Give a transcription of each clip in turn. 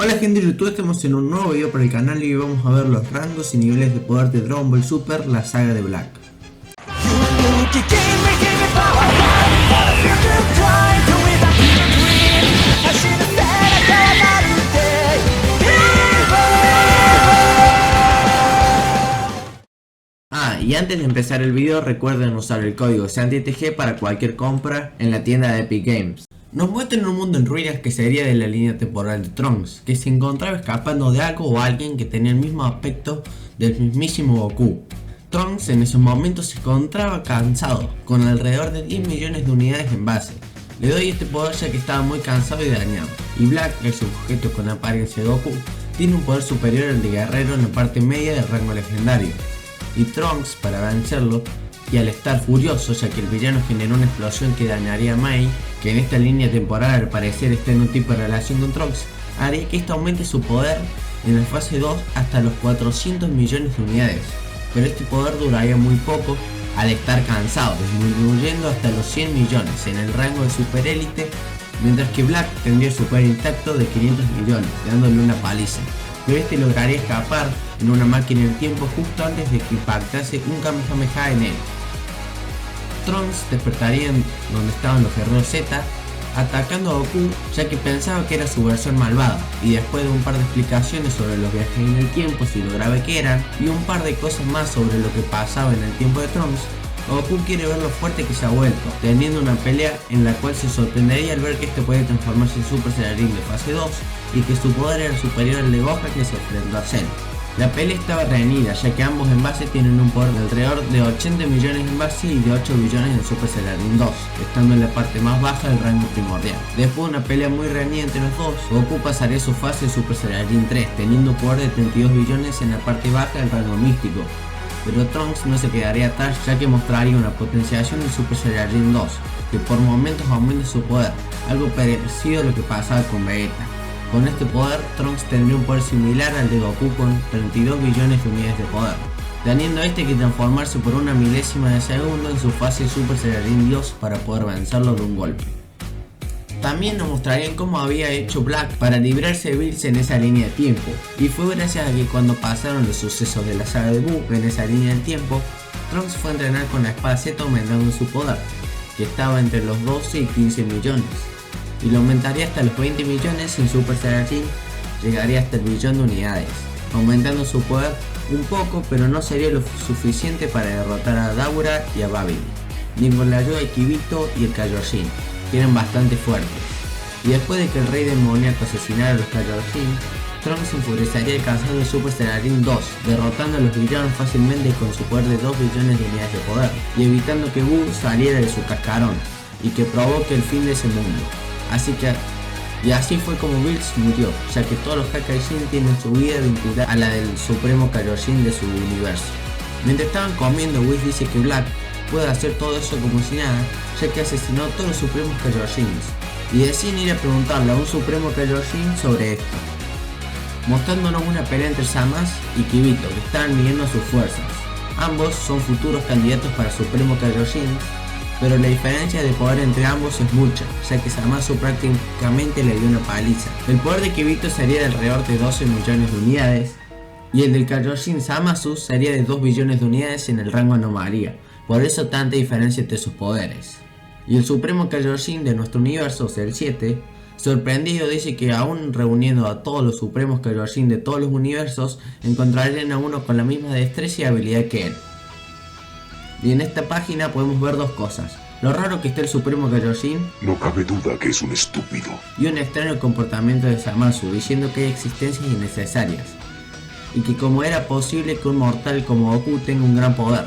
Hola gente de YouTube, estamos en un nuevo video para el canal y hoy vamos a ver los rangos y niveles de poder de Dragon Ball Super, la saga de Black. Y antes de empezar el video recuerden usar el código SantiTG para cualquier compra en la tienda de Epic Games. Nos muestran un mundo en ruinas que sería de la línea temporal de Trunks, que se encontraba escapando de algo o alguien que tenía el mismo aspecto del mismísimo Goku. Trunks en esos momentos se encontraba cansado, con alrededor de 10 millones de unidades en base. Le doy este poder ya que estaba muy cansado y dañado. Y Black, el sujeto con apariencia de Goku, tiene un poder superior al de guerrero en la parte media del rango legendario. Y Trunks, para vencerlo, y al estar furioso ya que el villano generó una explosión que dañaría a Mai, que en esta línea temporal al parecer está en un tipo de relación con Trunks, haría que esto aumente su poder en la fase 2 hasta los 400 millones de unidades, pero este poder duraría muy poco al estar cansado, disminuyendo hasta los 100 millones en el rango de super élite, mientras que Black tendría su poder intacto de 500 millones, dándole una paliza, pero este lograría escapar en una máquina del tiempo justo antes de que impactase un Kamehameha en él. Trunks despertaría en donde estaban los guerreros Z, atacando a Goku ya que pensaba que era su versión malvada, y después de un par de explicaciones sobre los viajes en el tiempo y lo grave que eran, y un par de cosas más sobre lo que pasaba en el tiempo de Trunks, Goku quiere ver lo fuerte que se ha vuelto, teniendo una pelea en la cual se sorprendería al ver que este puede transformarse en Super Saiyajin de fase 2 y que su poder era superior al de Gohan que se enfrentó a Cell. La pelea estaba reñida ya que ambos en base tienen un poder de alrededor de 80 millones en base y de 8 billones en Super Saiyajin 2, estando en la parte más baja del rango primordial. Después de una pelea muy reñida entre los dos, Goku pasaría su fase de Super Saiyajin 3, teniendo poder de 32 billones en la parte baja del rango místico. Pero Trunks no se quedaría atrás ya que mostraría una potenciación de Super Saiyajin 2, que por momentos aumenta su poder, algo parecido a lo que pasaba con Vegeta. Con este poder, Trunks tendría un poder similar al de Goku con 32 billones de unidades de poder, teniendo este que transformarse por una milésima de segundo en su fase Super Saiyajin Dios para poder vencerlo de un golpe. También nos mostrarían cómo había hecho Black para librarse de Bills en esa línea de tiempo, y fue gracias a que cuando pasaron los sucesos de la saga de Buu en esa línea del tiempo, Trunks fue a entrenar con la espada Z aumentando su poder, que estaba entre los 12 y 15 millones. Y lo aumentaría hasta los 20 millones en Super Saiyajin, llegaría hasta el billón de unidades, aumentando su poder un poco, pero no sería lo suficiente para derrotar a Daura y a Babidi, ni con la ayuda de Kibito y el Kaioshin, que eran bastante fuertes. Y después de que el rey demoníaco asesinara a los Kaioshin, Trunks se enfurecería alcanzando el Super Saiyajin 2, derrotando a los villanos fácilmente con su poder de 2 billones de unidades de poder, y evitando que Buu saliera de su cascarón, y que provoque el fin de ese mundo. Así fue como Bills murió, ya que todos los Kaioshin tienen su vida vinculada a la del Supremo Kaioshin de su universo. Mientras estaban comiendo, Whis dice que Black puede hacer todo eso como si nada, ya que asesinó a todos los Supremos Kaioshins, y deciden ir a preguntarle a un Supremo Kaioshin sobre esto, mostrándonos una pelea entre Zamasu y Kibito, que estaban midiendo sus fuerzas. Ambos son futuros candidatos para Supremo Kaioshin, pero la diferencia de poder entre ambos es mucha, ya que Zamasu prácticamente le dio una paliza. El poder de Kibito sería de alrededor de 12 millones de unidades, y el del Kaioshin Zamasu sería de 2 billones de unidades en el rango anomalía, por eso tanta diferencia entre sus poderes. Y el Supremo Kaioshin de nuestro universo, el 7, sorprendido dice que aún reuniendo a todos los Supremos Kaioshin de todos los universos, encontrarían a uno con la misma destreza y habilidad que él. Y en esta página podemos ver dos cosas: lo raro que está el Supremo Kaioshin, no cabe duda que es un estúpido, y un extraño comportamiento de Zamasu, diciendo que hay existencias innecesarias, y que como era posible que un mortal como Goku tenga un gran poder.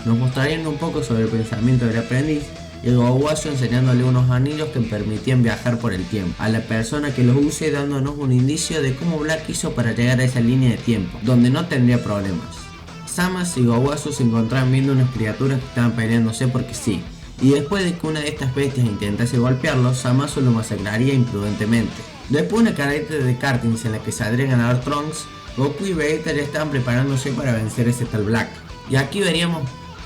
Nos mostrarían un poco sobre el pensamiento del aprendiz, y el Gowasu enseñándole unos anillos que permitían viajar por el tiempo a la persona que los use, dándonos un indicio de cómo Black hizo para llegar a esa línea de tiempo, donde no tendría problemas. Zamasu y Gowasu se encontraban viendo unas criaturas que estaban peleándose porque sí, y después de que una de estas bestias intentase golpearlos, Zamasu lo masacraría imprudentemente. Después de una carrera de kartings en la que saldría ganador Trunks, Goku y Vegeta ya estaban preparándose para vencer a ese tal Black. Y aquí veríamos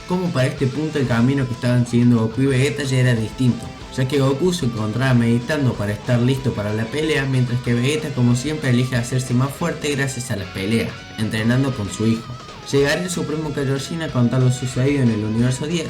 cómo para este punto el camino que estaban siguiendo Goku y Vegeta ya era distinto, ya que Goku se encontraba meditando para estar listo para la pelea, mientras que Vegeta como siempre elige hacerse más fuerte gracias a las peleas, entrenando con su hijo. Llegaría el Supremo Kaioshin a contar lo sucedido en el universo 10,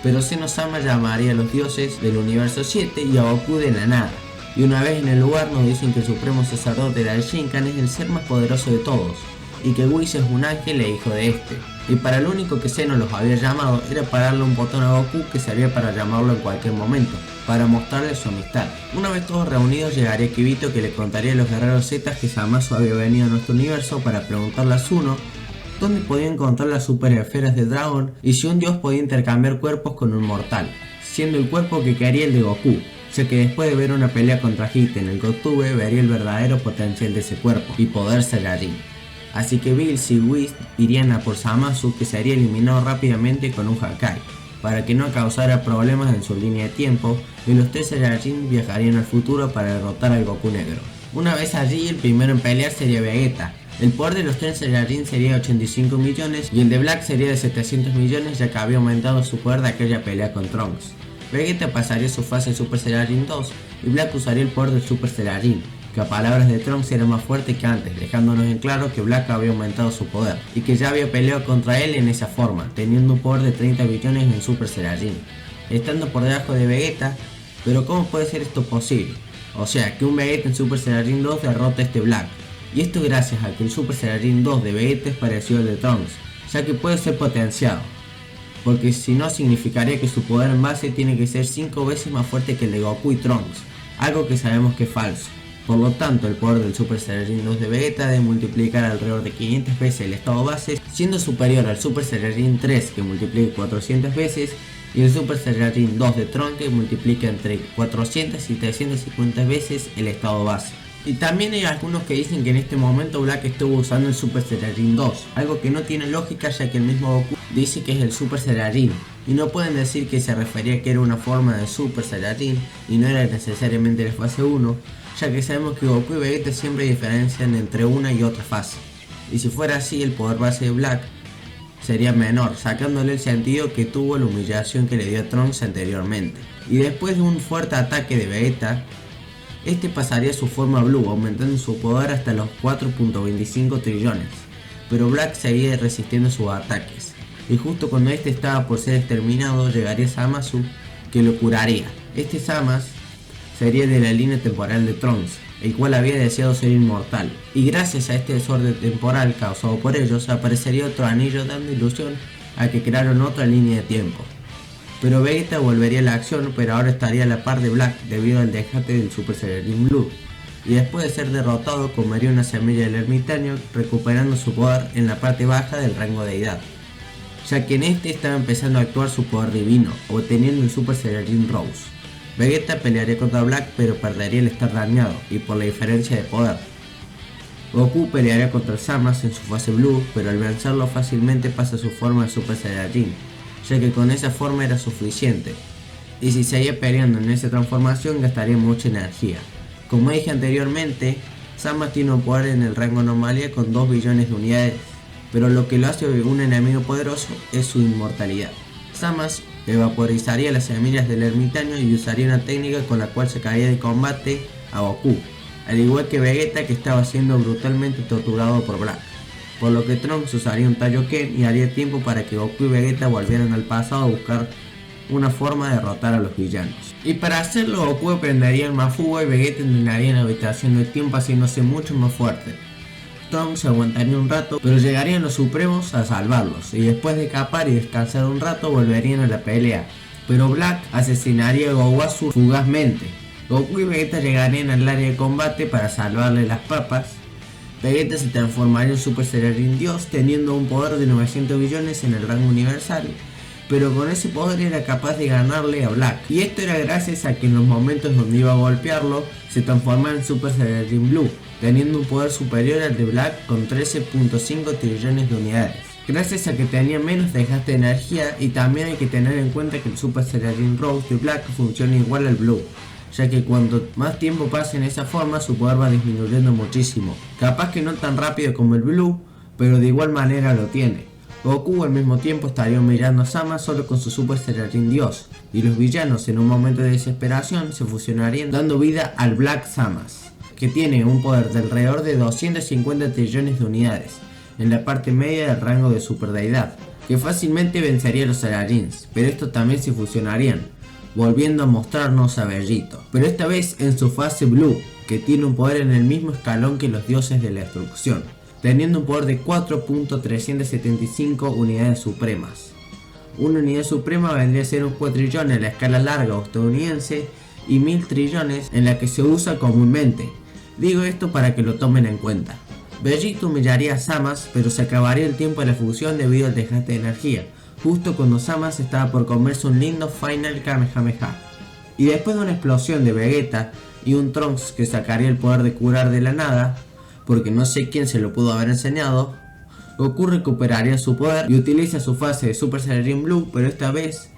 pero Zeno-sama llamaría a los dioses del universo 7 y a Goku de la nada. Y una vez en el lugar nos dicen que el supremo sacerdote del Shinkan es el ser más poderoso de todos, y que Whis es un ángel e hijo de este. Y para lo único que Zeno los había llamado era para darle un botón a Goku que servía para llamarlo en cualquier momento, para mostrarle su amistad. Una vez todos reunidos llegaría Kibito, que le contaría a los guerreros Z que Zamasu había venido a nuestro universo para preguntarle a Zuno dónde podía encontrar las super esferas de dragón y si un dios podía intercambiar cuerpos con un mortal, siendo el cuerpo que quedaría el de Goku, ya que después de ver una pelea contra Hit en el GoTube vería el verdadero potencial de ese cuerpo y poder Saiyajin. Así que Bills y Whis irían a por Zamasu, que sería eliminado rápidamente con un Hakai, para que no causara problemas en su línea de tiempo, y los tres Saiyajin viajarían al futuro para derrotar al Goku negro. Una vez allí, el primero en pelear sería Vegeta. El poder de los tres Saiyajin sería 85 millones y el de Black sería de 700 millones, ya que había aumentado su poder de aquella pelea con Trunks. Vegeta pasaría su fase Super Saiyajin 2 y Black usaría el poder del Super Saiyajin, que a palabras de Trunks era más fuerte que antes, dejándonos en claro que Black había aumentado su poder y que ya había peleado contra él en esa forma, teniendo un poder de 30 billones en Super Saiyajin, estando por debajo de Vegeta. Pero ¿cómo puede ser esto posible? O sea, que un Vegeta en Super Saiyajin 2 derrota a este Black, y esto gracias a que el Super Saiyajin 2 de Vegeta es parecido al de Trunks, ya que puede ser potenciado, porque si no significaría que su poder en base tiene que ser 5 veces más fuerte que el de Goku y Trunks, algo que sabemos que es falso. Por lo tanto, el poder del Super Saiyajin 2 de Vegeta debe multiplicar alrededor de 500 veces el estado base, siendo superior al Super Saiyajin 3 que multiplica 400 veces y el Super Saiyajin 2 de Trunks que multiplica entre 400 y 350 veces el estado base. Y también hay algunos que dicen que en este momento Black estuvo usando el Super Saiyajin 2, algo que no tiene lógica, ya que el mismo Goku dice que es el Super Saiyajin, y no pueden decir que se refería a que era una forma de Super Saiyajin y no era necesariamente la fase 1, ya que sabemos que Goku y Vegeta siempre diferencian entre una y otra fase, y si fuera así el poder base de Black sería menor, sacándole el sentido que tuvo la humillación que le dio a Trunks anteriormente. Y después de un fuerte ataque de Vegeta, este pasaría a su forma Blue, aumentando su poder hasta los 4.25 trillones, pero Black seguía resistiendo sus ataques, y justo cuando este estaba por ser exterminado llegaría Zamasu, que lo curaría. Este Zamasu sería de la línea temporal de Trunks, el cual había deseado ser inmortal, y gracias a este desorden temporal causado por ellos aparecería otro anillo, dando ilusión a que crearon otra línea de tiempo. Pero Vegeta volvería a la acción, pero ahora estaría a la par de Black debido al desgaste del Super Saiyajin Blue, y después de ser derrotado comería una semilla del ermitaño, recuperando su poder en la parte baja del rango de deidad, ya que en este estaba empezando a actuar su poder divino, obteniendo el Super Saiyajin Rose. Vegeta pelearía contra Black, pero perdería el estar dañado y por la diferencia de poder. Goku pelearía contra Zamasu en su fase Blue, pero al vencerlo fácilmente pasa a su forma de Super Saiyajin, ya que con esa forma era suficiente, y si seguía peleando en esa transformación gastaría mucha energía. Como dije anteriormente, Zamasu tiene un poder en el rango anomalía con 2 billones de unidades, pero lo que lo hace un enemigo poderoso es su inmortalidad. Zamasu evaporizaría las semillas del ermitaño y usaría una técnica con la cual sacaría de combate a Goku, al igual que Vegeta, que estaba siendo brutalmente torturado por Black, por lo que Trunks usaría un Taioken y haría tiempo para que Goku y Vegeta volvieran al pasado a buscar una forma de derrotar a los villanos. Y para hacerlo, Goku aprendería el Mafuga y Vegeta entrenaría en la habitación del tiempo haciéndose mucho más fuerte. Trunks aguantaría un rato, pero llegarían los Supremos a salvarlos, y después de escapar y descansar un rato volverían a la pelea, pero Black asesinaría a Gowasu fugazmente. Goku y Vegeta llegarían al área de combate para salvarle las papas. Vegeta se transformaría en Super Saiyajin Dios, teniendo un poder de 900 billones en el rango universal, pero con ese poder era capaz de ganarle a Black, y esto era gracias a que en los momentos donde iba a golpearlo se transformaba en Super Saiyajin Blue, teniendo un poder superior al de Black con 13.5 trillones de unidades, gracias a que tenía menos desgaste de energía. Y también hay que tener en cuenta que el Super Saiyajin Rose de Black funciona igual al Blue, ya que cuanto más tiempo pase en esa forma su poder va disminuyendo muchísimo, capaz que no tan rápido como el Blue, pero de igual manera lo tiene. Goku al mismo tiempo estaría humillando a Sama solo con su Super Saiyajin Dios, y los villanos en un momento de desesperación se fusionarían dando vida al Black Zamasu, que tiene un poder de alrededor de 250 trillones de unidades, en la parte media del rango de Super Deidad, que fácilmente vencería a los Saiyajins, pero estos también se fusionarían, volviendo a mostrarnos a Vegito, pero esta vez en su fase Blue, que tiene un poder en el mismo escalón que los dioses de la destrucción, teniendo un poder de 4.375 unidades supremas. Una unidad suprema vendría a ser un cuatrillón en la escala larga estadounidense y 1000 trillones en la que se usa comúnmente. Digo esto para que lo tomen en cuenta. Vegito humillaría a Zamasu, pero se acabaría el tiempo de la fusión debido al desgaste de energía, justo cuando Zamasu estaba por comerse un lindo Final Kamehameha. Y después de una explosión de Vegeta y un Trunks que sacaría el poder de curar de la nada, porque no sé quién se lo pudo haber enseñado, Goku recuperaría su poder y utiliza su fase de Super Saiyajin Blue, pero esta vez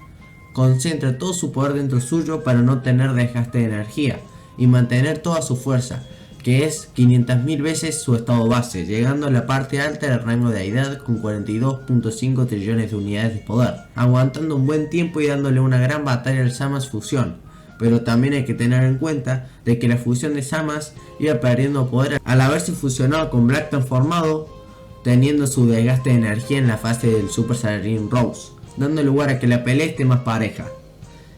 concentra todo su poder dentro suyo para no tener desgaste de energía y mantener toda su fuerza, que es 500.000 veces su estado base, llegando a la parte alta del rango de deidad con 42.5 trillones de unidades de poder, aguantando un buen tiempo y dándole una gran batalla al Zamasu Fusión. Pero también hay que tener en cuenta de que la fusión de Zamasu iba perdiendo poder al haberse fusionado con Black transformado, teniendo su desgaste de energía en la fase del Super Saiyajin Rose, dando lugar a que la pelea esté más pareja.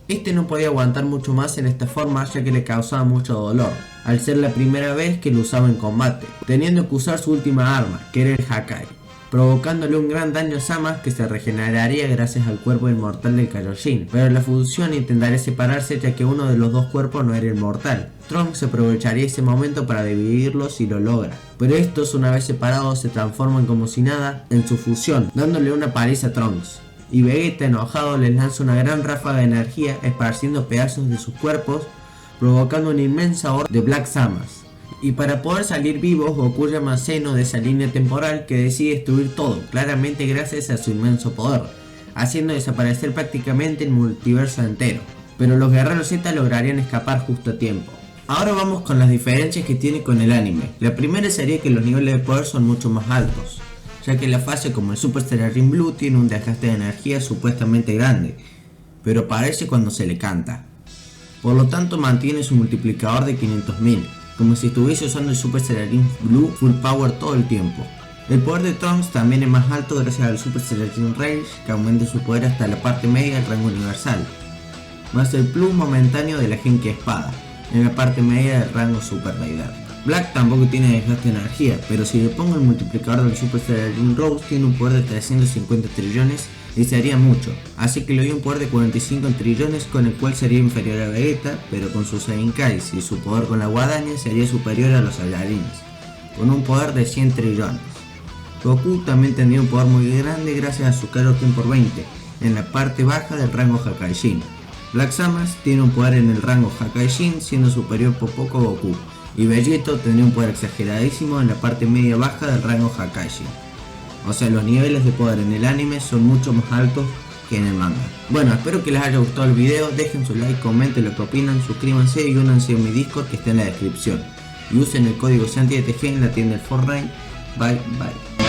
Este no podía aguantar mucho más en esta forma, ya que le causaba mucho dolor, al ser la primera vez que lo usaba en combate, teniendo que usar su última arma, que era el Hakai, provocándole un gran daño a Zamasu que se regeneraría gracias al cuerpo inmortal del Kaioshin, pero la fusión intentaría separarse ya que uno de los dos cuerpos no era inmortal. Trunks se aprovecharía ese momento para dividirlos y lo logra, pero estos una vez separados se transforman como si nada en su fusión, dándole una paliza a Trunks. Y Vegeta enojado les lanza una gran ráfaga de energía esparciendo pedazos de sus cuerpos, provocando una inmensa horda de Black Zamasu. Y para poder salir vivos, Goku llama a Zeno de esa línea temporal que decide destruir todo, claramente gracias a su inmenso poder, haciendo desaparecer prácticamente el multiverso entero. Pero los guerreros Z lograrían escapar justo a tiempo. Ahora vamos con las diferencias que tiene con el anime. La primera sería que los niveles de poder son mucho más altos, ya que la fase como el Super Saiyajin Blue tiene un desgaste de energía supuestamente grande, pero aparece cuando se le canta. Por lo tanto mantiene su multiplicador de 500.000, como si estuviese usando el Super Saiyajin Blue Full Power todo el tiempo. El poder de Trunks también es más alto gracias al Super Saiyajin Rage, que aumenta su poder hasta la parte media del rango universal, más el plus momentáneo de la Genki Espada, en la parte media del rango Super Deidad. Black tampoco tiene desgaste de energía, pero si le pongo el multiplicador del Super Saiyajin Rose tiene un poder de 350 trillones y sería mucho, así que le doy un poder de 45 trillones con el cual sería inferior a Vegeta, pero con sus Saiyankais y su poder con la guadaña sería superior a los Saiyajins, con un poder de 100 trillones. Goku también tendría un poder muy grande gracias a su Kaioken por 20, en la parte baja del rango Hakaishin. Black Zamasu tiene un poder en el rango Hakaishin siendo superior por poco a Goku, y Vegito tendría un poder exageradísimo en la parte media baja del rango Hakaishin. O sea, los niveles de poder en el anime son mucho más altos que en el manga. Bueno, espero que les haya gustado el video, dejen su like, comenten lo que opinan, suscríbanse y únanse a mi Discord que está en la descripción. Y usen el código SantiDTG en la tienda del Fortnite. Bye bye.